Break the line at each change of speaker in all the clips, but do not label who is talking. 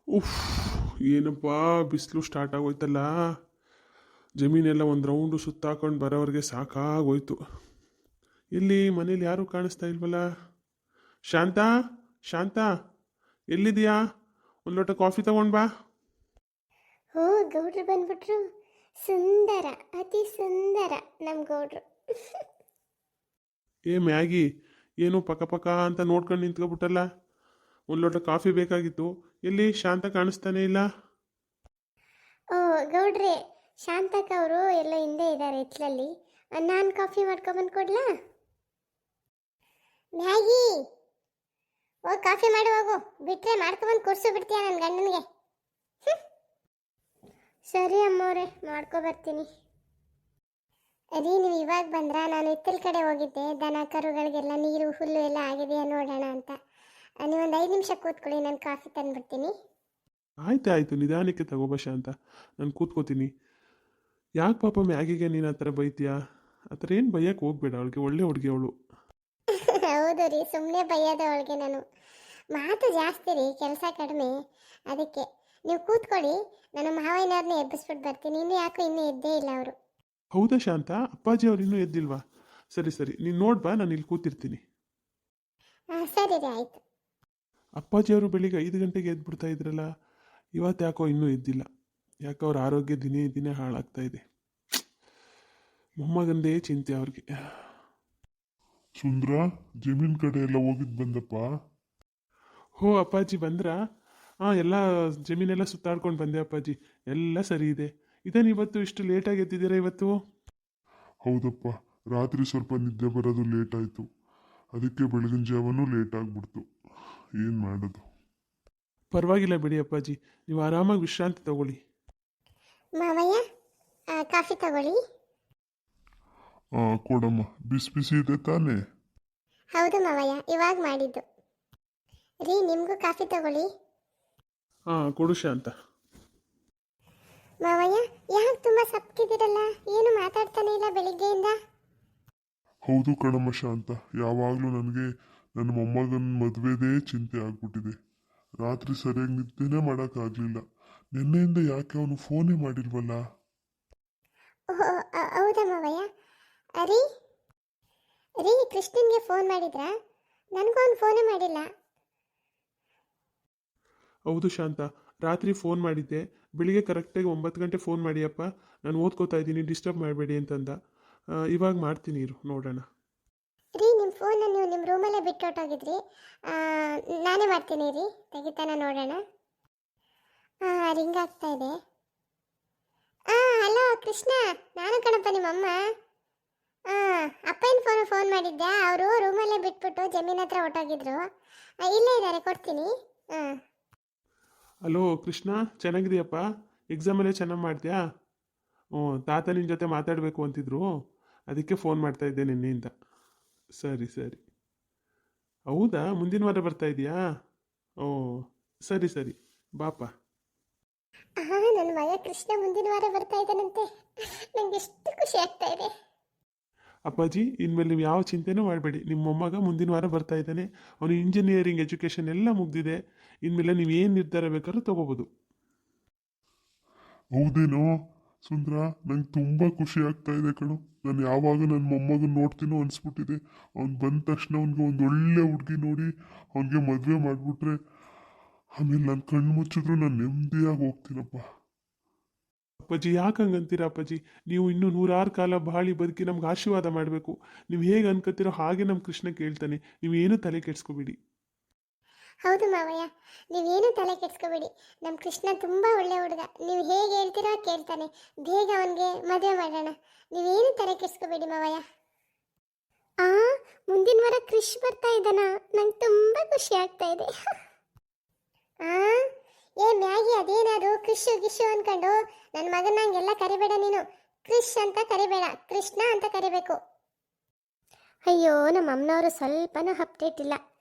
ಉಫ್, ಏನಪ್ಪ ಬಿಸಿಲು ಸ್ಟಾರ್ಟ್ ಆಗೋಯ್ತಲ್ಲ. ಜಮೀನೆಲ್ಲ ಒಂದು ರೌಂಡು ಸುತ್ತಾಕೊಂಡು ಬರೋವ್ರಿಗೆ ಸಾಕಾಗೋಯ್ತು. ಇಲ್ಲಿ ಮನೇಲಿ ಯಾರೂ ಕಾಣಿಸ್ತಾ ಇಲ್ವಲ್ಲ. ಶಾಂತ, ಶಾಂತ, ಎಲ್ಲಿದೆಯಾ? ಒಂದು ಲೋಟ ಕಾಫಿ ತಗೊಂಡು ಬಾ.
ಓ, ಗೌಡ್ರು ಬಂದ್ಬಿಟ್ರು. ಸುಂದರ, ಅತಿ ಸುಂದರ ನಮ್ಮ ಗೌಡ್ರು.
ಏ ಮ್ಯಾಗಿ, ಏನು ಪಕ್ಕ ಪಕ್ಕ ಅಂತ ನೋಡ್ಕೊಂಡು ನಿಂತ್ಕೊಬಿಟ್ಟಲ್ಲ. ಒಂದು ಲೋಟ ಕಾಫಿ ಬೇಕಾಗಿತ್ತು. ಎಲ್ಲಿ ಶಾಂತ ಕಾಣಿಸ್ತಾನೆ ಇಲ್ಲ.
ಓ ಗೌಡ್ರೆ, ಶಾಂತಕ್ಕ ಅವರು ಎಲ್ಲ ಹಿಂದೆ ಇದ್ದಾರೆ ಎತ್ಲಲ್ಲಿ. ನಾನು ಕಾಫಿ ಮಾಡ್ಕೊಬಂದು ಕೊಡ್ಲಾ? ಮ್ಯಾಗಿ, ಓ ಕಾಫಿ ಮಾಡಿ ಹೋಗು. ಬಿಟ್ರೆ ಮಾಡ್ಕೊಬಂದು ಕೊಡ್ಸು ಬಿಡ್ತೀಯ ನನ್ನ ಗಂಡನಿಗೆ. ಸರಿ ಅಮ್ಮವ್ರೆ, ಮಾಡ್ಕೊ ಬರ್ತೀನಿ. ಅದೇ ನೀವು ಇವಾಗ ಬಂದ್ರ? ನಾನು ಹಿತ್ತಲ ಕಡೆ ಹೋಗಿದ್ದೆ. ದನ ಕರುಗಳಿಗೆಲ್ಲ ನೀರು ಹುಲ್ಲು ಎಲ್ಲ ಆಗಿದೆಯಾ ನೋಡೋಣ ಅಂತ. ನೀವೊಂದು 5 ನಿಮಿಷ ಕೂತ್ಕೊಳ್ಳಿ, ನಾನು ಕಾಫಿ ತಂದುಬಿಡ್ತೀನಿ.
ಆಯ್ತು, ನಿಧಾನಕ್ಕೆ ತಗೋಬ ಶಾಂತ, ನಾನು ಕೂತ್ಕೋತೀನಿ. ಯಾಕೆ ಪಾಪ ಮ್ಯಾಗಿಗೆ ನೀನು ಆ ಥರ ಬೈತೀಯಾ? ಆ ಥರ ಏನು ಬೈಯಕ್ಕೆ ಹೋಗ್ಬೇಡ, ಅವಳಿಗೆ ಒಳ್ಳೆ ಹುಡುಗಿ ಅವಳು.
ಹೌದು ರೀ, ಸುಮ್ಮನೆ ಬೈಯೋದು ಅವಳಿಗೆ ನಾನು. ಮಾತು ಜಾಸ್ತಿ ರೀ, ಕೆಲಸ ಕಡಿಮೆ. ಅದಕ್ಕೆ ನೀವು ಕೂತ್ಕೊಳ್ಳಿ, ನಾನು ಮಾವಯ್ಯನವ್ರನ್ನ ಎಬ್ಬಿಸ್ಬಿಟ್ಟು ಬರ್ತೀನಿ. ಇನ್ನೂ ಎದ್ದೇ ಇಲ್ಲ ಅವರು.
ಹೌದಾ ಶಾಂತ, ಅಪ್ಪಾಜಿ ಅವ್ರು ಇನ್ನೂ ಎದ್ದಿಲ್ವಾ? ಸರಿ, ನೀನು ನೋಡ್ಬಾ, ನಾನು ಇಲ್ಲಿ ಕೂತಿರ್ತೀನಿ.
ಸರಿ ರೀ, ಆಯಿತು.
ಅಪ್ಪಾಜಿ ಅವರು ಬೆಳಿಗ್ಗೆ 5 ಗಂಟೆಗೆ ಎದ್ಬಿಡ್ತಾ ಇದ್ರಲ್ಲ, ಇವತ್ತು ಯಾಕೋ ಇನ್ನೂ ಎದ್ದಿಲ್ಲ. ಯಾಕೋ ಅವ್ರ ಆರೋಗ್ಯ ದಿನೇ ದಿನೇ ಹಾಳಾಗ್ತಾ ಇದೆ. ಮೊಮ್ಮಗಂದೇ ಚಿಂತೆ ಅವ್ರಿಗೆ.
ಸುಂದ್ರ, ಜಮೀನ್ ಕಡೆ ಎಲ್ಲ ಹೋಗಿದ್ ಬಂದಪ್ಪ.
ಹೋ ಅಪ್ಪಾಜಿ ಬಂದ್ರಾ? ಹಾಂ, ಎಲ್ಲ ಜಮೀನೆಲ್ಲ ಸುತ್ತಾಡ್ಕೊಂಡು ಬಂದೆ ಅಪ್ಪಾಜಿ. ಎಲ್ಲ ಸರಿ ಇದೆ. ಇದೇನು ಇವತ್ತು ಇಷ್ಟು ಲೇಟಾಗಿ ಎದ್ದಿದ್ದೀರಾ ಇವತ್ತು?
ಹೌದಪ್ಪ, ರಾತ್ರಿ ಸ್ವಲ್ಪ ನಿದ್ದೆ ಬರೋದು ಲೇಟ್ ಆಯಿತು. ಅದಕ್ಕೆ ಬೆಳಗಿನ ಜಾವನೂ ಲೇಟ್ ಆಗ್ಬಿಡ್ತು. ಏನು ಮಾಡೋದು?
ಪರವಾಗಿಲ್ಲ ಬಿಡಿ ಅಪ್ಪಾಜಿ, ನೀವು ಆರಾಮಾಗಿ ವಿಶ್ರಾಂತಿ ತಗೊಳ್ಳಿ.
ಮಾವಯ್ಯ, ಕಾಫಿ ತಗೊಳ್ಳಿ.
ಕೊಡಮ್ಮ, ಬಿಸಿ ಬಿಸಿ ಇದೆ ತಾನೇ?
ಹೌದು ಮಾವಯ್ಯ, ಇವಾಗ ಮಾಡಿದ್ದು. ರೀ, ನಿಮಗೂ ಕಾಫಿ ತಗೊಳ್ಳಿ.
ಹಾಂ, ಕೊಡು ಶಾಂತ.
ಮಾವಯ್ಯ, ಯಾಕೆ ತುಂಬ ಸಪ್ಪಗಿದ್ದೀರಲ್ಲ? ಏನು ಮಾತಾಡ್ತಾನೆ ಇಲ್ಲ ಬೆಳಿಗ್ಗೆಯಿಂದ?
ಹೌದು ಕಣಮ್ಮ ಶಾಂತ, ಯಾವಾಗಲೂ ನನಗೆ ನನ್ನ ಮೊಮ್ಮಗನ ಮದುವೆದೇ ಚಿಂತೆ ಆಗ್ಬಿಟ್ಟಿದೆ. ರಾತ್ರಿ ಸರಿಯಾಗಿ ನಿದ್ದೆನೇ ಮಾಡೋಕ್ಕಾಗಲಿಲ್ಲ. ನಿನ್ನೆಯಿಂದ ಯಾಕೆ ಅವನು ಫೋನೇ ಮಾಡಿಲ್ವಲ್ಲ?
ಓಹ್, ಹೌದಾ ಮಾವಯ್ಯ? ರೀ ರೀ, ಕೃಷ್ಣನ್ಗೆ ಫೋನ್ ಮಾಡಿದ್ರಾ? ನನಗೂ ಅವ್ನು ಫೋನೇ ಮಾಡಿಲ್ಲ.
ಹೌದು ಶಾಂತ, ರಾತ್ರಿ ಫೋನ್ ಮಾಡಿದ್ದೆ. ಬೆಳಿಗ್ಗೆ ಕರೆಕ್ಟಾಗಿ 9 ಗಂಟೆ ಫೋನ್ ಮಾಡಿಯಪ್ಪ, ನಾನು ಓದ್ಕೋತಾ ಇದ್ದೀನಿ, ಡಿಸ್ಟರ್ಬ್ ಮಾಡಬೇಡಿ ಅಂತಂದ. ಇವಾಗ ಮಾಡ್ತೀನಿ ಇರು, ನೋಡೋಣ.
ರೀ, ನಿಮ್ಮ ಫೋನ್ನ ನೀವು ನಿಮ್ಮ ರೂಮಲ್ಲೇ ಬಿಟ್ಟೊಟ್ಟೋಗಿದ್ರಿ. ನಾನೇ ಮಾಡ್ತೀನಿ ರೀ, ತೆಗಿತಾನ ನೋಡೋಣ. ರಿಂಗ್ ಆಗ್ತಾ ಇದೆ. ಹಲೋ ಕೃಷ್ಣ, ನಾನು ಕಣಪ್ಪ ನಿಮ್ಮಮ್ಮ. ಅಪ್ಪನ ಫೋನ್ ಮಾಡಿದ್ದೆ. ಅವರು ರೂಮಲ್ಲೇ ಬಿಟ್ಬಿಟ್ಟು ಜಮೀನ್ ಹತ್ರ ಹೊಟ್ಟೋಗಿದ್ರು. ಇಲ್ಲೇ ಇದ್ದಾರೆ, ಕೊಡ್ತೀನಿ.
ಹಲೋ ಕೃಷ್ಣ, ಚೆನ್ನಾಗಿದೆಯಪ್ಪ? ಎಕ್ಸಾಮೆಲ್ಲ ಚೆನ್ನಾಗಿ ಮಾಡ್ತೀಯಾ? ಹ್ಞೂ, ತಾತ ನಿನ್ನ ಜೊತೆ ಮಾತಾಡಬೇಕು ಅಂತಿದ್ರು, ಅದಕ್ಕೆ ಫೋನ್ ಮಾಡ್ತಾ ಇದ್ದೆ ನಿನ್ನೆಯಿಂದ. ಸರಿ. ಹೌದಾ, ಮುಂದಿನ ವಾರ ಬರ್ತಾ ಇದೆಯಾ? ಓ, ಸರಿ, ಬಾಪ.
ನನ್ನ ಮಗ ಕೃಷ್ಣ ಮುಂದಿನ ವಾರ ಬರ್ತಾ ಇದ್ದಾನಂತೆ. ನಂಗೆ ಎಷ್ಟು ಖುಷಿ ಆಗ್ತಾ ಇದೆ.
ಅಪ್ಪಾಜಿ, ಇನ್ಮೇಲೆ ನೀವು ಯಾವ ಚಿಂತೆನೂ ಮಾಡಬೇಡಿ. ನಿಮ್ಮ ಮೊಮ್ಮಗ ಮುಂದಿನ ವಾರ ಬರ್ತಾ ಇದ್ದಾನೆ. ಅವನು ಇಂಜಿನಿಯರಿಂಗ್ ಎಜುಕೇಷನ್ ಎಲ್ಲ ಮುಗ್ದಿದೆ. ಇನ್ಮೇಲೆ ನೀವು ಏನು ನಿರ್ಧಾರ ಬೇಕಾದ್ರೂ ತೊಗೋಬೋದು.
ಹೌದೇನೋ ಸುಂದ್ರ, ನಂಗೆ ತುಂಬ ಖುಷಿ ಆಗ್ತಾ ಇದೆ ಕಣು. ನಾನು ಯಾವಾಗ ನನ್ನ ಮೊಮ್ಮಗನ ನೋಡ್ತೀನೋ ಅನಿಸ್ಬಿಟ್ಟಿದೆ. ಅವ್ನು ಬಂದ ತಕ್ಷಣ ಅವ್ನಿಗೆ ಒಂದು ಒಳ್ಳೆ ಹುಡುಗಿ ನೋಡಿ ಅವನಿಗೆ ಮದುವೆ ಮಾಡಿಬಿಟ್ರೆ ಆಮೇಲೆ ನನ್ನ ಕಣ್ಣು ಮುಚ್ಚಿದ್ರು ನಾನು ನೆಮ್ಮದಿಯಾಗಿ ಹೋಗ್ತೀನಪ್ಪ.
ಅಪ್ಪಾಜಿ, ಯಾಕೆ ಹಂಗಂತೀರಾ ಅಪ್ಪಾಜಿ? ನೀವು ಇನ್ನೂ 100 ಕಾಲ ಬಾಳಿ ಬದುಕಿ ನಮ್ಗೆ ಆಶೀರ್ವಾದ ಮಾಡಬೇಕು. ನೀವು ಹೇಗೆ ಅನ್ಕೋತೀರೋ ಹಾಗೆ ನಮ್ಮ ಕೃಷ್ಣ ಕೇಳ್ತಾನೆ. ನೀವೇನು ತಲೆ ಕೆಡಿಸ್ಕೋಬೇಡಿ.
ಹೌದು ಮಾವಯ್ಯ, ನೀವೇನು ತಲೆ ಕೆಡ್ಸ್ಕೋಬೇಡಿ. ನಮ್ಮ ಕೃಷ್ಣ ತುಂಬ ಒಳ್ಳೆ ಹುಡುಗ. ನೀವು ಹೇಗೆ ಹೇಳ್ತೀರೋ ಕೇಳ್ತಾನೆ. ಬೇಗ ಅವನಿಗೆ ಮದುವೆ ಮಾಡೋಣ. ನೀವೇನು ತಲೆ ಕೆಡ್ಸ್ಕೋಬೇಡಿ ಮಾವಯ್ಯ. ಮುಂದಿನ ವಾರ ಕೃಷ್ ಬರ್ತಾ ಇದ್ದಾನ? ನಂಗೆ ತುಂಬ ಖುಷಿ ಆಗ್ತಾ ಇದೆ. ಏ ಮ್ಯಾಗಿ, ಅದೇನಾದ್ರು ಕೃಷಿ ಗಿಶು ಅನ್ಕೊಂಡು ನನ್ನ ಮಗನ ಹಂಗೆಲ್ಲ ಕರಿಬೇಡ ನೀನು. ಕೃಷ್ ಅಂತ ಕರಿಬೇಡ, ಕೃಷ್ಣ ಅಂತ ಕರಿಬೇಕು. ಅಯ್ಯೋ, ನಮ್ಮ ಅಮ್ಮನವರು ಸ್ವಲ್ಪನೂ ಅಪ್ಡೇಟ್ ಇಲ್ಲ.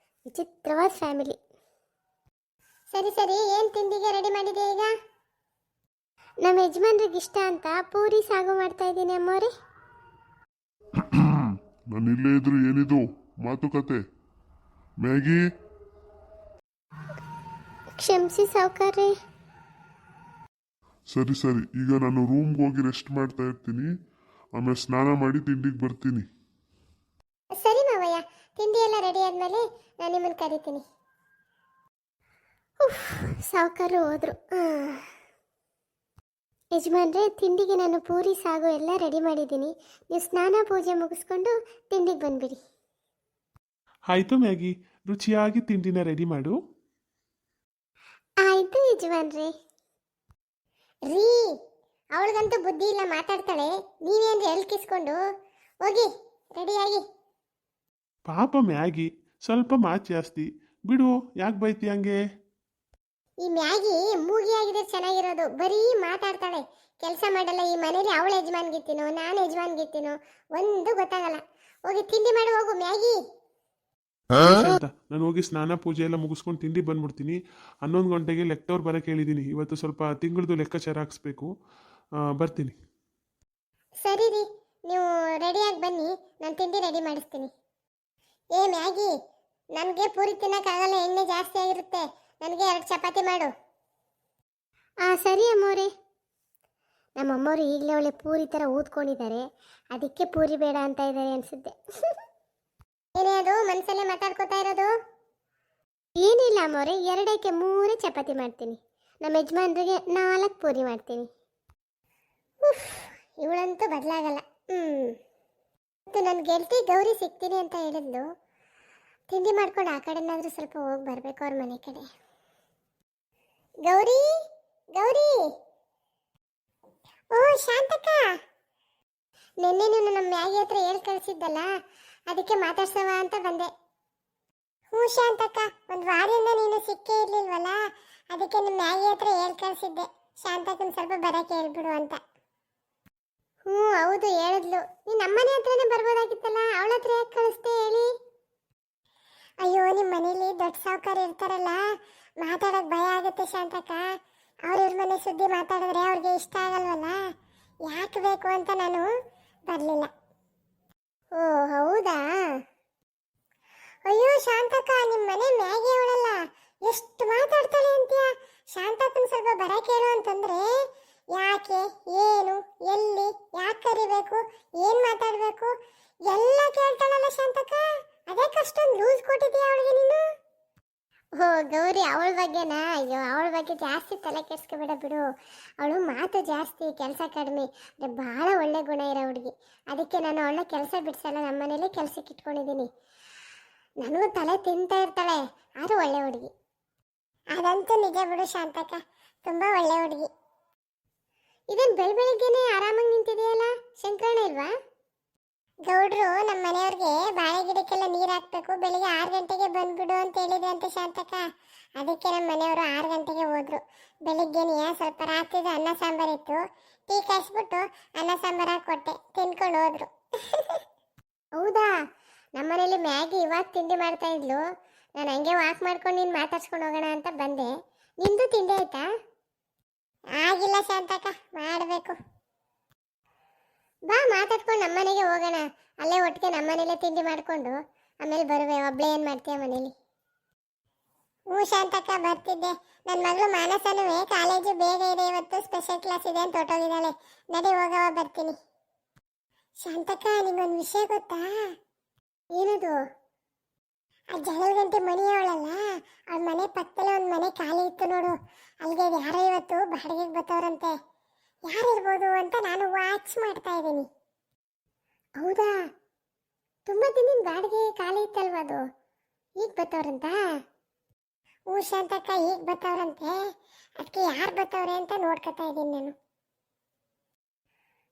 ವಿಚಿತ್ರವಾದ ಫ್ಯಾಮಿಲಿ. ಸರಿ, ಏನು ತಿಂಡಿಗೆ ರೆಡಿ ಮಾಡಿದೆ ಈಗ? ನಮ್ಮ ಯಜಮಾನ್ರಿಗೆ ಇಷ್ಟ ಅಂತ ಪೂರಿ ಸಾಗು ಮಾಡ್ತಾ ಇದ್ದೀನಿ ಅಮ್ಮವ್ರೆ.
ನಾನು ಇಲ್ಲೇ ಇದ್ರು ಏನಿದು ಮಾತುಕತೆ? ಮ್ಯಾಗಿ,
ಕ್ಷಮಿಸಿ ಸಾವುಕಾರ್ರೆ.
ಸರಿ ಸರಿ, ಈಗ ನಾನು ರೂಮ್ಗೆ ಹೋಗಿ ರೆಸ್ಟ್ ಮಾಡ್ತಾ ಇರ್ತೀನಿ. ಆಮೇಲೆ ಸ್ನಾನ ಮಾಡಿ ತಿಂಡಿಗೆ ಬರ್ತೀನಿ.
ಸರಿ ಮಾವಯ್ಯ, ತಿಂಡಿ ಎಲ್ಲ ರೆಡಿ ಆದಮೇಲೆ ನಾನು ನಿಮ್ಮನ್ನು ಕರಿತೀನಿ. ಸಾವುಕಾರರು ಹೋದ್ರು. ಯಜಮಾನ್ರೆ, ತಿಂಡಿಗೆ ನಾನು ಪೂರಿ ಸಾಗು ಎಲ್ಲ ರೆಡಿ ಮಾಡಿದ್ದೀನಿ. ನೀವು ಸ್ನಾನ ಪೂಜೆ ಮುಗಿಸ್ಕೊಂಡು ತಿಂಡಿಗೆ ಬಂದ್ಬಿಡಿ.
ಆಯಿತು ಮ್ಯಾಗಿ, ರುಚಿಯಾಗಿ ತಿಂಡಿನ ರೆಡಿ ಮಾಡು.
ಆಯಿತು ಯಜಮಾನ್ರೆ. ರೀ, ಅವಳಿಗಂತೂ ಬುದ್ಧಿ ಇಲ್ಲ, ಮಾತಾಡ್ತಾಳೆ. ನೀವೇನು ಎಳ್ಕಿಸ್ಕೊಂಡು ಹೋಗಿ ರೆಡಿಯಾಗಿ.
ಪಾಪ ಮ್ಯಾಗಿ, ಸ್ವಲ್ಪ ಮಾತು ಜಾಸ್ತಿ ಬಿಡು, ಯಾಕೆ ಬೈತಿ ಹಂಗೆ?
ಈ ಮ್ಯಾಗಿ ಮೂಗಿಯಾಗಿದ್ರೆ ಚೆನ್ನಾಗಿರೋದು, ಬರೀ ಮಾತಾಡ್ತಾಳೆ, ಕೆಲಸ ಮಾಡಲ್ಲ. ಈ ಮನೇಲಿ ಅವಳು ಯಜಮಾನ್ಗಿತ್ತೀನೋ ನಾನು ಯಜಮಾನ್ಗಿತ್ತೀನೋ ಒಂದು ಗೊತ್ತಾಗಲ್ಲ. ಹೋಗಿ ತಿಂಡಿ ಮಾಡಿ ಹೋಗು ಮ್ಯಾಗಿ.
ಅಂತ ನಾನು ಹೋಗಿ ಸ್ನಾನ ಪೂಜೆ ಎಲ್ಲ ಮುಗಿಸ್ಕೊಂಡು ತಿಂಡಿ ಬಂದ್ಬಿಡ್ತೀನಿ. 11 ಗಂಟೆಗೆ ಲೆಕ್ಕದವ್ರು ಬರೋಕೆ ಹೇಳಿದ್ದೀನಿ. ಇವತ್ತು ಸ್ವಲ್ಪ ತಿಂಗಳದು ಲೆಕ್ಕಾಚಾರ ಹಾಕ್ಸ್ಬೇಕು. ಬರ್ತೀನಿ.
ಸರಿ ರೀ, ನೀವು ರೆಡಿಯಾಗಿ ಬನ್ನಿ, ನಾನು ತಿಂಡಿ ರೆಡಿ ಮಾಡಿಸ್ತೀನಿ. ಏ ಮ್ಯಾಗಿ, ನನಗೆ ಪೂರಿ ತಿನ್ನೋಕ್ಕಾಗಲ್ಲ, ಎಣ್ಣೆ ಜಾಸ್ತಿ ಆಗಿರುತ್ತೆ. ನನಗೆ 2 ಚಪಾತಿ ಮಾಡು. ಸರಿ ಅಮ್ಮೋರೆ. ನಮ್ಮಮ್ಮವರು ಈಗಲೇ ಒಳ್ಳೆ ಪೂರಿ ಥರ ಊದ್ಕೊಂಡಿದ್ದಾರೆ, ಅದಕ್ಕೆ ಪೂರಿ ಬೇಡ ಅಂತ ಇದ್ದಾರೆ ಅನಿಸುತ್ತೆ. ಏನೇ ಅದು ಮನಸ್ಸಲ್ಲೇ ಮಾತಾಡ್ಕೋತಾ ಇರೋದು? ಏನಿಲ್ಲ ಅಮ್ಮೋರೆ, 2ಕ್ಕೆ 3 ಚಪಾತಿ ಮಾಡ್ತೀನಿ. ನಮ್ಮ ಯಜಮಾನ್ರಿಗೆ 4 ಪೂರಿ ಮಾಡ್ತೀನಿ. ಇವಳಂತೂ ಬದಲಾಗಲ್ಲ. ನನ್ನ ಗೆಳತಿ ಗೌರಿ ಸಿಗ್ತೀನಿ ಅಂತ ಹೇಳಿದ್ಲು. ತಿಂಡಿ ಮಾಡ್ಕೊಂಡು ಆ ಕಡೆನಾದರೂ ಸ್ವಲ್ಪ ಹೋಗಿ ಬರಬೇಕು ಅವ್ರ ಮನೆ ಕಡೆ. ಗೌರಿ, ಗೌರಿ. ಓ ಶಾಂತಕ್ಕ, ನಿನ್ನೆ ನೀನು ನಮ್ಮ ಮ್ಯಾಗಿ ಹತ್ರ ಹೇಳಿ ಕಳಿಸಿದ್ದಲ್ಲ, ಅದಕ್ಕೆ ಮಾತಾಡ್ಸವ ಅಂತ ಬಂದೆ. ಹ್ಞೂ ಶಾಂತಕ್ಕ, ಒಂದು ವಾರದಿಂದ ನೀನು ಸಿಕ್ಕೇ ಇರ್ಲಿಲ್ವಲ್ಲ, ಅದಕ್ಕೆ ನಿಮ್ಮ ಮ್ಯಾಗಿ ಹತ್ರ ಹೇಳಿ ಕಳಿಸಿದ್ದೆ, ಶಾಂತಕ್ಕನ ಸ್ವಲ್ಪ ಬರೋಕ್ಕೆ ಹೇಳ್ಬಿಡು ಅಂತ. ಹ್ಞೂ ಹೌದು, ಹೇಳಿದ್ಲು. ನೀನು ನಮ್ಮನೆ ಹತ್ರನೇ ಬರ್ಬೋದಾಗಿತ್ತಲ್ಲ, ಅವಳ ಹತ್ರ ಯಾಕೆ ಕಳಿಸ್ದೆ ಹೇಳಿ? ಅಯ್ಯೋ, ನಿಮ್ಮ ಮನೇಲಿ ದೊಡ್ಡ ಸಾವುಕಾರ ಇರ್ತಾರಲ್ಲ, ಮಾತಾಡೋಕೆ ಭಯ ಆಗುತ್ತೆ ಶಾಂತಕ್ಕ. ಅವ್ರ ಮನೆ ಸುದ್ದಿ ಮಾತಾಡಿದ್ರೆ ಅವ್ರಿಗೆ ಇಷ್ಟ ಆಗಲ್ವಲ್ಲ, ಯಾಕೆ ಬೇಕು ಅಂತ ನಾನು ಬರಲಿಲ್ಲ. ಓ ಹೌದಾ? ಅಯ್ಯೋ ಶಾಂತಕ್ಕ, ನಿಮ್ಮ ಮನೆ ಮ್ಯಾಗಿ ಅವಳಲ್ಲ, ಎಷ್ಟು ಮಾತಾಡ್ತಾಳೆ ಅಂತೀಯ. ಶಾಂತಕ್ಕನ ಸ್ವಲ್ಪ ಬರಕ್ಕೆ ಹೇಳು ಅಂತಂದ್ರೆ ಯಾಕೆ, ಏನು, ಎಲ್ಲಿ, ಯಾಕೆ ಕರಿಬೇಕು, ಏನು ಮಾತಾಡಬೇಕು ಎಲ್ಲ ಕೇಳ್ತಾಳಲ್ಲ ಶಾಂತಕ್ಕ. ಅದಕ್ಕೆ ಅಷ್ಟೊಂದು ಲೂಸ್ ಕೊಟ್ಟಿದ್ದೀಯ ಅವಳಿಗೆ ನೀನು? ಓ ಗೌರಿ, ಅವಳ ಬಗ್ಗೆನಾ? ಅಯ್ಯೋ, ಅವಳ ಬಗ್ಗೆ ಜಾಸ್ತಿ ತಲೆ ಕೆಡ್ಸ್ಕೊಬೇಡ ಬಿಡು. ಅವಳು ಮಾತು ಜಾಸ್ತಿ, ಕೆಲಸ ಕಡಿಮೆ. ಭಾಳ ಒಳ್ಳೆ ಗುಣ ಇರೋ ಹುಡುಗಿ. ಅದಕ್ಕೆ ನಾನು ಅವಳ ಕೆಲಸ ಬಿಡಿಸಲ್ಲ, ನಮ್ಮ ಮನೇಲಿ ಕೆಲಸಕ್ಕೆ ಇಟ್ಕೊಂಡಿದ್ದೀನಿ. ನನಗೂ ತಲೆ ತಿಂತಾ ಇರ್ತಾಳೆ, ಆದರೂ ಒಳ್ಳೆ ಹುಡುಗಿ. ಅದಂತೂ ನಿಜ ಬಿಡು ಶಾಂತಕ್ಕ, ತುಂಬ ಒಳ್ಳೆ ಹುಡುಗಿ. ಇದೇನು ಬೆಳಗ್ಗೆನೆ ಆರಾಮಾಗಿ ನಿಂತಿದೆಯಲ್ಲ, ಶಂಕರಣ್ಣ ಇಲ್ವಾ? ಗೌಡ್ರು ನಮ್ಮ ಮನೆಯವ್ರಿಗೆ ಬಾಳೆ ಗಿಡಕ್ಕೆಲ್ಲ ನೀರು ಹಾಕ್ಬೇಕು, ಬೆಳಿಗ್ಗೆ 6 ಗಂಟೆಗೆ ಬಂದ್ಬಿಡು ಅಂತ ಹೇಳಿದೆ ಅಂತ ಶಾಂತಕ್ಕ. ಅದಕ್ಕೆ ನಮ್ಮ ಮನೆಯವರು 6 ಗಂಟೆಗೆ ಹೋದ್ರು. ಬೆಳಿಗ್ಗೆನೇ ಸ್ವಲ್ಪ ರಾತ್ರಿದ ಅನ್ನ ಸಾಂಬಾರು ಇತ್ತು, ಟೀ ಕಾಯಿಸ್ಬಿಟ್ಟು ಅನ್ನ ಸಾಂಬಾರು ಕೊಟ್ಟೆ, ತಿನ್ಕೊಂಡು ಹೋದ್ರು. ಹೌದಾ? ನಮ್ಮ ಮನೇಲಿ ಮ್ಯಾಗಿ ಇವಾಗ ತಿಂಡಿ ಮಾಡ್ತಾ ಇದ್ಲು. ನಾನು ಹಂಗೆ ವಾಕ್ ಮಾಡ್ಕೊಂಡು ನೀನು ಮಾತಾಡ್ಸ್ಕೊಂಡು ಹೋಗೋಣ ಅಂತ ಬಂದೆ. ನಿಂದು ತಿಂಡಿ ಆಯ್ತಾ? ಆಗಿಲ್ಲ ಶಾಂತಕ್ಕ, ಮಾಡಬೇಕು. ಬಾ, ಮಾತಾಡ್ಕೊಂಡು ನಮ್ಮನೆಗೆ ಹೋಗೋಣ. ಅಲ್ಲೇ ಒಟ್ಟಿಗೆ ನಮ್ಮನೇಲೆ ತಿಂಡಿ ಮಾಡಿಕೊಂಡು ಆಮೇಲೆ ಬರುವೆ. ಒಬ್ಳೆ ಏನು ಮಾಡ್ತೀಯ ಮನೇಲಿ? ಹ್ಞೂ ಶಾಂತಕ್ಕ, ಬರ್ತಿದ್ದೆ. ನನ್ನ ಮಗಳು ಮಾನಸನೂ ಕಾಲೇಜು ಬೇಗ ಇದೆ, ಇವತ್ತು ಸ್ಪೆಷಲ್ ಕ್ಲಾಸ್ ಇದೆ ಅಂತ ಹೊಟ್ಟೋಗಿದ್ದಾಳೆ. ನಡಿ ಹೋಗವ, ಬರ್ತೀನಿ. ಶಾಂತಕ್ಕ, ನಿಂಗೊಂದು ವಿಷಯ ಗೊತ್ತಾ? ಏನದು? ಆ ಜಗಳಗಂಟೆ ಮಣಿ ಅವಳಲ್ಲ, ಅವಳ ಮನೆ ಪಕ್ಕದಲ್ಲೇ ಒಂದು ಮನೆ ಖಾಲಿ ಇತ್ತು ನೋಡು, ಅಲ್ಲಿಗೆ ಯಾರೋ ಇವತ್ತು ಬಾಡಿಗೆಗೆ ಬರ್ತವ್ರಂತೆ. ಯಾರಿರ್ಬೋದು ಅಂತ ನಾನು ವಾಚ್ ಮಾಡ್ತಾ ಇದ್ದೀನಿ. ಹೌದಾ? ತುಂಬ ದಿನದಿಂದ ಬಾಡಿಗೆ ಖಾಲಿ ಇತ್ತಲ್ವ ಅದು, ಈಗ ಬರ್ತವ್ರಂತ? ಹ್ಞೂ ಶಾಂತಕ್ಕ, ಈಗ ಬರ್ತವ್ರಂತೆ. ಅದಕ್ಕೆ ಯಾರು ಬರ್ತವ್ರೆ ಅಂತ ನೋಡ್ಕೊತಾ ಇದ್ದೀನಿ ನಾನು.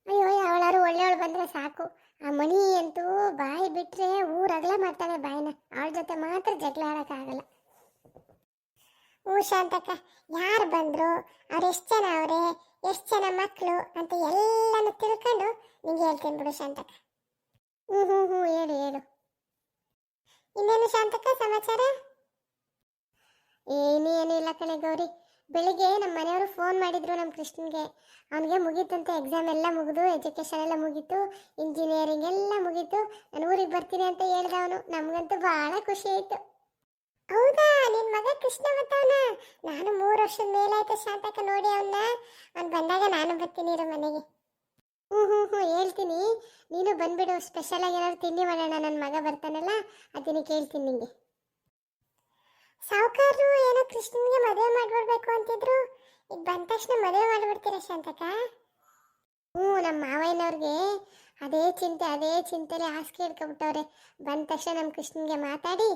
ಅಯ್ಯೋ, ಅವಳಾರು ಒಳ್ಳೆಯವಳು ಬಂದರೆ ಸಾಕು. ಆ ಮಣಿ ಅಂತೂ ಬಾಯಿ ಬಿಟ್ಟರೆ ಊರಗಲ ಮಾಡ್ತಾಳೆ ಬಾಯಿನ. ಅವಳ ಜೊತೆ ಮಾತ್ರ ಜಗಳ ಆಡೋಕ್ಕಾಗಲ್ಲ. ಹ್ಞೂ ಶಾಂತಕ್ಕ, ಯಾರು ಬಂದರು, ಅವ್ರು ಎಷ್ಟು ಜನ ಅವರೇ, ಎಷ್ಟು ಜನ ಮಕ್ಕಳು ಅಂತ ಎಲ್ಲನೂ ತಿಳ್ಕೊಂಡು ನಿಂಗೆ ಹೇಳ್ತೀನಿ ಬಿಡು ಶಾಂತಕ್ಕ. ಹ್ಞೂ ಹ್ಞೂ ಹ್ಞೂ, ಹೇಳು ಹೇಳು. ಇನ್ನೇನು ಶಾಂತಕ್ಕ ಸಮಾಚಾರ? ಏನು ಇಲ್ಲ ಕಣೆ ಗೌರಿ. ಬೆಳಿಗ್ಗೆ ನಮ್ಮ ಮನೆಯವರು ಫೋನ್ ಮಾಡಿದ್ರು ನಮ್ಮ ಕೃಷ್ಣನ್ಗೆ. ಅವನಿಗೆ ಮುಗೀತಂತೆ ಎಕ್ಸಾಮ್ ಎಲ್ಲ ಮುಗಿದು, ಎಜುಕೇಷನ್ ಎಲ್ಲ ಮುಗೀತು, ಇಂಜಿನಿಯರಿಂಗ್ ಎಲ್ಲ ಮುಗೀತು, ನಾನು ಊರಿಗೆ ಬರ್ತೀನಿ ಅಂತ ಹೇಳ್ದ ಅವನು. ನಮಗಂತೂ ಭಾಳ ಖುಷಿ ಆಯಿತು. ಹೌದಾ, ನಿನ್ ಮಗ ಕೃಷ್ಣ ಬರ್ತಾವನ? ನಾನು 3 ವರ್ಷದ ಮೇಲಾಯ್ತು ಶಾಂತಕ ನೋಡಿ ಅವನ್ನ. ಅವ್ನು ಬಂದಾಗ ನಾನು ಬರ್ತೀನಿ ಇರು ಮನೆಗೆ. ಹ್ಞೂ ಹ್ಞೂ ಹ್ಞೂ ಹೇಳ್ತೀನಿ, ನೀನು ಬಂದ್ಬಿಡು. ಸ್ಪೆಷಲ್ ಆಗಿ ಏನಾದ್ರು ತಿಂಡಿ ಮಾಡೋಣ, ನನ್ನ ಮಗ ಬರ್ತಾನಲ್ಲ ಅದನ್ನ ಕೇಳ್ತೀನಿ ನಿಂಗೆ. ಸಾವುಕಾರರು ಏನೋ ಕೃಷ್ಣನ್ಗೆ ಮದುವೆ ಮಾಡ್ಬಿಡ್ಬೇಕು ಅಂತಿದ್ರು, ಈಗ ಬಂದ ತಕ್ಷಣ ಮದುವೆ ಮಾಡ್ಬಿಡ್ತೀರಾ ಶಾಂತಕ? ಹ್ಞೂ, ನಮ್ಮ ಮಾವಯ್ಯನವ್ರಿಗೆ ಅದೇ ಚಿಂತೆಲಿ ಹಾಸಿಗೆ ಹಿಡ್ಕೊಬಿಟ್ಟವ್ರೆ. ಬಂದ ತಕ್ಷಣ ನಮ್ಮ ಕೃಷ್ಣನ್ಗೆ ಮಾತಾಡಿ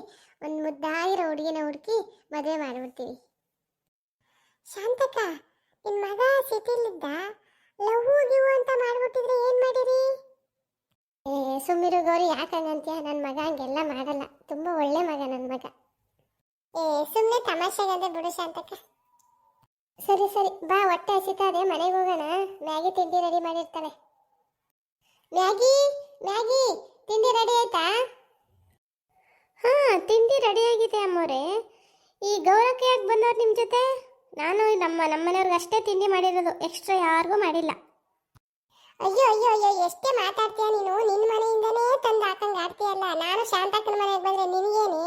ಒಂದು ಮುದ್ದಾಗಿರೋ ಹುಡುಗಿನ ಹುಡುಕಿ ಮದುವೆ ಮಾಡಿಬಿಡ್ತೀವಿ. ಶಾಂತಕ, ನಿನ್ನ ಮಗ ಸಿಟಿಲಿದ್ದ, ಲವ್ ಗಿವ್ ಅಂತ ಮಾಡ್ಬಿಟ್ಟಿದ್ರೆ ಏನು ಮಾಡಿರಿ? ಸುಮ್ಮಿರು ಗೌರಿ, ಯಾಕಂಗಂತೀಯ? ನನ್ನ ಮಗ ಹಂಗೆಲ್ಲ ಮಾಡಲ್ಲ, ತುಂಬ ಒಳ್ಳೆ ಮಗ ನನ್ನ ಮಗ. ಸುಮ್ಮನೆ ತಮಾಷೆಗಂದೆ ಬಿಡು ಶಾಂತಕ. ಸರಿ ಬಾ, ಹೊಟ್ಟೆ ಹಸಿತಾ ಇದೆ, ಮನೆಗೆ ಹೋಗೋಣ. ಮ್ಯಾಗಿ ತಿಂಡಿ ರೆಡಿ ಮಾಡಿರ್ತಾಳೆ. ಮ್ಯಾಗಿ ತಿಂಡಿ ರೆಡಿ ಆಯ್ತಾ? ಹಾ, ತಿಂಡಿ ರೆಡಿ ಆಗಿದೆ ಅಮ್ಮೋರೆ. ಈ ಗೌರಕ್ಕೆ ಯಾಕೆ ಬಂದವ್ರು ನಿಮ್ಮ ಜೊತೆ? ನಾನು ನಮ್ಮನೆಯವ್ರಿಗೆ ಅಷ್ಟೇ ತಿಂಡಿ ಮಾಡಿರೋದು, ಎಕ್ಸ್ಟ್ರಾ ಯಾರಿಗೂ ಮಾಡಿಲ್ಲ. ಅಯ್ಯೋ ಎಷ್ಟೇ ಮಾತಾಡ್ತೀಯ ನೀನು? ನಿನ್ನ ಮನೆಯಿಂದನೇ ತಂದು ಹಾಕಂಗೆ ಆಡ್ತೀಯಲ್ಲ. ನಾನು ಶಾಂತಕ್ಕನ ಮನೆಗೆ ಬಂದರೆ ನಿನಗೇನೆ?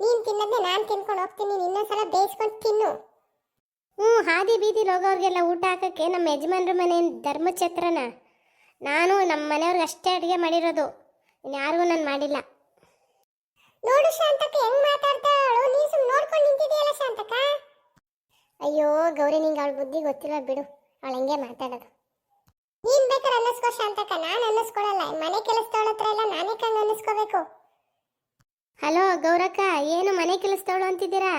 ನೀನು ತಿನ್ನೋದನ್ನೇ ನಾನು ತಿನ್ಕೊಂಡು ಹೋಗ್ತೀನಿ, ಇನ್ನೊಂದ್ಸಲ ಬೇಯಿಸ್ಕೊಂಡು ತಿನ್ನು. ಹಾದಿ ಬೀದಿಲಿ ಹೋಗೋರಿಗೆಲ್ಲ ಊಟ ಹಾಕಕ್ಕೆ ನಮ್ಮ ಯಜಮಾನ್ರ ಮನೆ ಧರ್ಮಛತ್ರನ. ನಾನು ನಮ್ಮ ಮನೆಯವ್ರಿಗೆ ಅಷ್ಟೇ ಅಡುಗೆ ಮಾಡಿರೋದು, ಇನ್ಯಾರಿಗೂ ನಾನು ಮಾಡಿಲ್ಲ. ನೋಡು ಶಾಂತಕ ಹೆಂಗ್ ಮಾತಾಡ್ತಾಳು, ನೀನು ಸುಮ್ಮನೆ ನೋಡ್ಕೊಂಡು ನಿಂತಿದೆಯಲ್ಲ ಶಾಂತಕ. ಅಯ್ಯೋ ಗೌರಿ, ನಿಂಗೆ ಅವಳ ಬುದ್ಧಿ ಗೊತ್ತಿಲ್ಲ ಬಿಡು, ಅವಳು ಹಂಗೆ ಮಾತಾಡೋದು. ನೀನು ಬೇಕಾದ್ರೆ ಅನ್ನಿಸ್ಕೋ ಶಾಂತಕ, ನಾನು ಅನ್ನಿಸ್ಕೊಳಲ್ಲ. ಮನೆ ಕೆಲಸದವಳ ಹತ್ರ ಎಲ್ಲ ನಾನೇ ಕಂಗೆ ಅನ್ನಿಸ್ಕೋಬೇಕು. ಹಲೋ ಗೌರಕ್ಕ, ಏನು ಮನೆ ಕೆಲಸದವಳು ಅಂತಿದ್ದೀರಾ?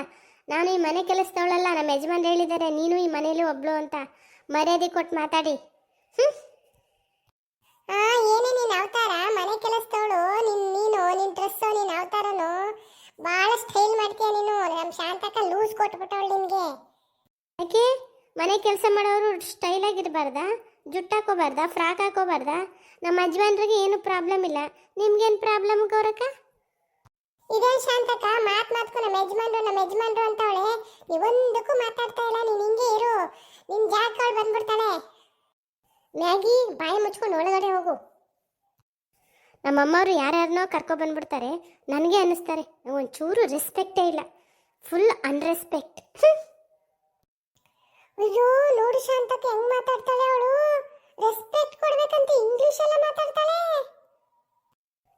ನಾನು ಈ ಮನೆ ಕೆಲಸದವಳಲ್ಲ, ನಮ್ಮ ಯಜಮಾನ್ರು ಹೇಳಿದ್ದಾರೆ ನೀನು ಈ ಮನೇಲಿ ಒಬ್ಳು ಅಂತ. ಮರ್ಯಾದೆ ಕೊಟ್ಟು ಮಾತಾಡಿ. ಏನೇ ನೀನು ಅವತಾರ? ಮನೆ ಕೆಲಸದವಳು ನಿನ್ನ ಡ್ರೆಸ್ಸು, ನಿನ್ನ ಅವತಾರನು ಭಾಳ ಸ್ಟೈಲ್ ಮಾಡ್ತೀಯ ನೀನು. ನಮ್ಮ ಶಾಂತಕ ಲೂಸ್ ಕೊಟ್ಬಿಟ್ಟವಳು ನಿನಗೆ. ಯಾಕೆ ಮನೆ ಕೆಲಸ ಮಾಡೋರು ಸ್ಟೈಲ್ ಆಗಿರಬಾರ್ದಾ? ಜುಟ್ಟು ಹಾಕೋಬಾರ್ದಾ? ಫ್ರಾಕ್ ಹಾಕೋಬಾರ್ದಾ? ನಮ್ಮ ಯಜಮಾನ್ರಿಗೆ ಏನು ಪ್ರಾಬ್ಲಮ್ ಇಲ್ಲ, ನಿಮ್ಗೇನು ಪ್ರಾಬ್ಲಮ್ ಗೌರಕ್ಕ? ಇದೇನು ಶಾಂತಕ ಮಾತ್ಕು ನಮ್ಮ ಯಜಮಾನ್ರು ಅಂತವಳೆ, ನೀವೊಂದಕ್ಕೂ ಮಾತಾಡ್ತಾ ಇಲ್ಲ. ನೀನು ಹಿಂಗೆ ಇರು, ನಿನ್ನ ಜಾಗಗಳು ಬಂದ್ಬಿಡ್ತಾಳೆ. ಮ್ಯಾಗಿ, ಬಾಯಿ ಮುಚ್ಕೊಂಡು ಒಳಗಡೆ ಹೋಗು. ನಮ್ಮಮ್ಮವರು ಯಾರ್ಯಾರನೋ ಕರ್ಕೊಬಂದ್ಬಿಡ್ತಾರೆ, ನನಗೆ ಅನ್ನಿಸ್ತಾರೆ ಒಂಚೂರು ರೆಸ್ಪೆಕ್ಟೇ ಇಲ್ಲ, ಫುಲ್ ಅನ್ರೆಸ್ಪೆಕ್ಟ್. ಅಯ್ಯೋ ನೋಡು ಶಾಂತಕ ಹೆಂಗ್ ಮಾತಾಡ್ತಾಳೆ ಅವಳು. ರೆಸ್ಪೆಕ್ಟ್ ಕೊಡ್ಬೇಕಂತ ಇಂಗ್ಲಿಷ್ ಎಲ್ಲ ಮಾತಾಡ್ತಾಳೆ.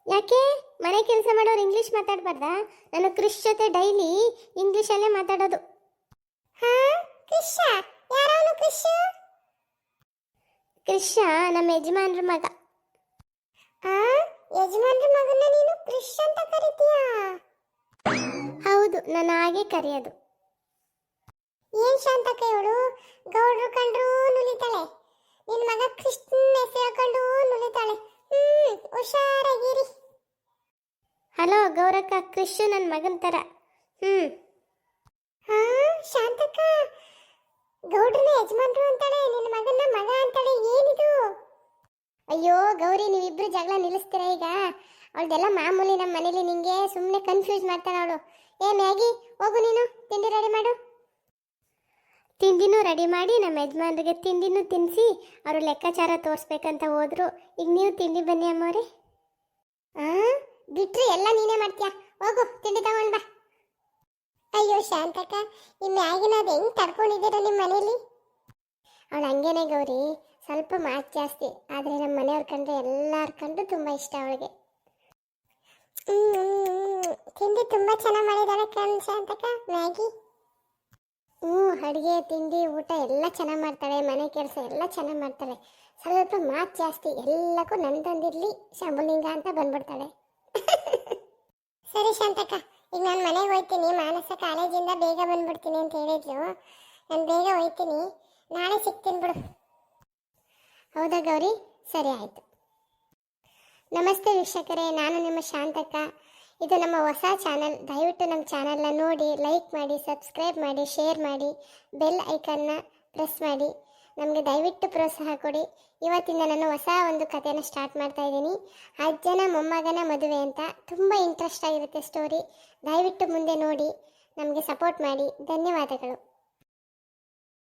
ಯಾಕೆ ಮನೆ ಕೆಲಸ ಮಾಡೋರು ಇಂಗ್ಲಿಷ್ ಮಾತಾಡಬಾರ್ದಾ? ನಾನು ಕ್ರಿಶ್ ಜೊತೆ ಡೈಲಿ ಇಂಗ್ಲಿಷಲ್ಲೇ ಮಾತಾಡೋದು. ಹಾ, ಕ್ರಿಶ್? ಯಾರವನು ಕ್ರಿಶ್? ಕ್ರಿಶ್ ನಮ್ಮ ಯಜಮಾನ್ರ ಮಗ. ಯಜಮಾನ್ರ ಮಗನ ನೀನು ಕ್ರಿಶ್ ಅಂತ ಕರಿತೀಯಾ? ಹೌದು, ನಾನು ಹಾಗೆ ಕರೆಯೋದು. ಏನ್ ಶಾಂತಕ ಇವಳು, ಗೌಡ್ರು ಕಂಡ್ರು ನುಲಿತಾಳೆ, ನಿನ್ನ ಮಗ ಕೃಷ್ಣ ಹೆಸರು ಕಂಡು ನುಲಿತಾಳೆ. ಹುಷಾರಾಗಿರಿ. ಹಲೋ ಗೌರಕ್ಕ, ಕೃಷ್ ನನ್ನ ಮಗನ ಥರ. ಶಾಂತಕ, ಗೌಡ್ರನ್ನ ಯಜಮಾನ್ರು ಅಂತಾಳೆ, ನಿನ್ನ ಮಗನ ಮಗ ಅಂತಾಳೆ, ಏನಿದು? ಅಯ್ಯೋ ಗೌರಿ, ನೀವಿಬ್ರು ಜಗಳ ನಿಲ್ಲಿಸ್ತೀರ ಈಗ? ಅವಳದೆಲ್ಲ ಮಾಮೂಲಿ ನಮ್ಮ ಮನೇಲಿ, ನಿಂಗೆ ಸುಮ್ಮನೆ ಕನ್ಫ್ಯೂಸ್ ಮಾಡ್ತಾಳೆ ಅವಳು. ಮ್ಯಾಗಿ, ಹೋಗು ನೀನು ತಿಂಡಿ ರೆಡಿ ಮಾಡು. ತಿಂಡಿನೂ ರೆಡಿ ಮಾಡಿ ನಮ್ಮ ಯಜಮಾನ್ರಿಗೆ ತಿಂಡಿನೂ ತಿನ್ನಿಸಿ ಅವರು ಲೆಕ್ಕಾಚಾರ ತೋರಿಸ್ಬೇಕಂತ ಹೋದ್ರು. ಈಗ ನೀವು ತಿಂಡಿ ಬನ್ನಿ ಅಮ್ಮವ್ರೆ. ಬಿಟ್ರಿ ಎಲ್ಲ ನೀನೇ ಮಾಡ್ತೀಯ, ಹೋಗು ತಿಂಡಿ ತಗೊಂಡ್ ಬಾ. ಅಯ್ಯೋ ಶಾಂತಕ, ಈ ಮ್ಯಾಗಿನ ಅದು ಹೆಂಗೆ ತಡ್ಕೊಂಡಿದ್ದೀರ ನಿಮ್ಮ ಮನೇಲಿ? ಅವಳು ಹಂಗೇನೆ ಗೌರಿ, ಸ್ವಲ್ಪ ಮಾತು ಜಾಸ್ತಿ, ಆದರೆ ನಮ್ಮ ಮನೆಯವ್ರ ಕಂಡ್ರೆ ಎಲ್ಲರ ಕಂಡು ತುಂಬ ಇಷ್ಟ ಅವಳಿಗೆ. ತಿಂಡಿ ತುಂಬ ಚೆನ್ನಾಗಿ ಮಾಡಿದ್ದಾಳೆ ಕಣ್ ಶಾಂತಕ, ಮ್ಯಾಗಿ. ಅಡುಗೆ ತಿಂಡಿ ಊಟ ಎಲ್ಲ ಚೆನ್ನಾಗಿ ಮಾಡ್ತಾಳೆ, ಮನೆ ಕೆಲಸ ಎಲ್ಲ ಚೆನ್ನಾಗಿ ಮಾಡ್ತಾಳೆ. ಸ್ವಲ್ಪ ಮಾತು ಜಾಸ್ತಿ, ಎಲ್ಲಕ್ಕೂ ನನ್ನ ತಂದಿರಲಿ ಶಂಭುಲಿಂಗ ಅಂತ ಬಂದ್ಬಿಡ್ತಾಳೆ. ಸರಿ ಶಾಂತಕ, ಈಗ ನಾನು ಮನೆಗೆ ಹೋಗ್ತೀನಿ. ಮಾನಸ ಕಾಲೇಜಿಂದ ಬೇಗ ಬಂದ್ಬಿಡ್ತೀನಿ ಅಂತ ಹೇಳಿದ್ಲು, ನಾನು ಬೇಗ ಹೋಗ್ತೀನಿ, ನಾಳೆ ಸಿಗ್ತೀನಿ ಬಿಡು. ಹೌದಾ ಗೌರಿ? ಸರಿ ಆಯಿತು. ನಮಸ್ತೆ ವೀಕ್ಷಕರೇ, ನಾನು ನಿಮ್ಮ ಶಾಂತಕ. ಇದು ನಮ್ಮ ಹೊಸ ಚಾನಲ್. ದಯವಿಟ್ಟು ನಮ್ಮ ಚಾನಲ್ನ ನೋಡಿ, ಲೈಕ್ ಮಾಡಿ, ಸಬ್ಸ್ಕ್ರೈಬ್ ಮಾಡಿ, ಶೇರ್ ಮಾಡಿ, ಬೆಲ್ ಐಕನ್ನ ಪ್ರೆಸ್ ಮಾಡಿ, ನಮಗೆ ದಯವಿಟ್ಟು ಪ್ರೋತ್ಸಾಹ ಕೊಡಿ. ಇವತ್ತಿಂದ ನಾನು ಹೊಸ ಒಂದು ಕಥೆನ ಸ್ಟಾರ್ಟ್ ಮಾಡ್ತಾ ಇದ್ದೀನಿ. ಅಜ್ಜನ ಮೊಮ್ಮಗನ ಮದುವೆ ಅಂತ. ತುಂಬ ಇಂಟ್ರೆಸ್ಟ್ ಆಗಿರುತ್ತೆ ಸ್ಟೋರಿ. ದಯವಿಟ್ಟು ಮುಂದೆ ನೋಡಿ, ನಮಗೆ ಸಪೋರ್ಟ್ ಮಾಡಿ. ಧನ್ಯವಾದಗಳು.